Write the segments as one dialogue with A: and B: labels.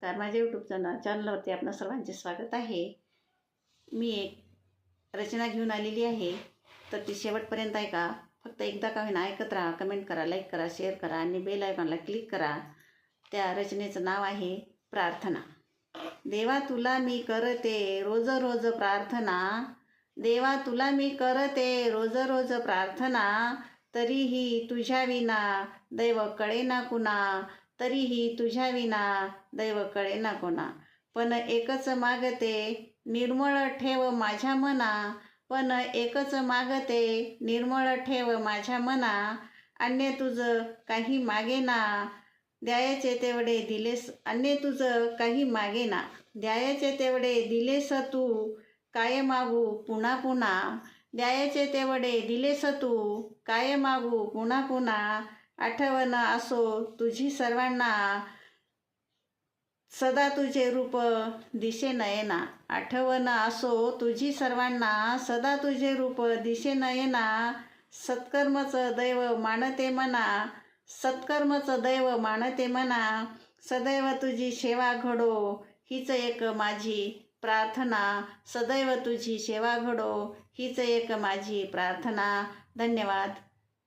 A: तर माझ्या यूट्यूब चॅनलवरती आपणा सर्वांचे स्वागत आहे। मी एक रचना घेऊन आलेली आहे, तर ती शेवटपर्यंत ऐका। फक्त एकदा का होईना ऐकत राहा, कमेंट करा, लाईक करा, शेअर करा आणि बेल आयकॉनला क्लिक करा। त्या रचनेचं नाव आहे प्रार्थना। देवा तुला मी करते रोज रोज प्रार्थना, देवा तुला मी करते रोज रोज प्रार्थना, तरीही तुझ्या विना दैव कळेना कुणा, तरीही तुझ्या विना दैव कळेना कोणा। पण एकच मागते निर्मळ ठेव माझ्या मना, पण एकच मागते निर्मळ ठेव माझ्या मना। अन्य तुझं काही मागेना, द्यायचे तेवढे दिलेस, अन्य तुझं काही मागेना, द्यायचे तेवढे दिलेस तू, काय मागू पुन्हा पुन्हा, द्यायचे तेवढे दिलेस तू, काय मागू पुन्हा पुन्हा। आठवण असो तुझी सर्वांना, सदा तुझे रूप दिसे नयना, आठवण असो तुझी सर्वांना, सदा तुझे रूप दिसे नयना। सत्कर्मचं दैव मानते मना, सत्कर्मचं दैव मानते मना, सदैव तुझी सेवा घडो हीच एक माझी प्रार्थना, सदैव तुझी सेवा घडो हीच एक माझी प्रार्थना। धन्यवाद।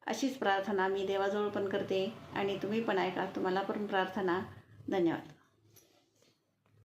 A: अशीच प्रार्थना मी देवाजवळ पण करते आणि तुम्ही पण ऐका, तुम्हाला पण प्रार्थना। धन्यवाद।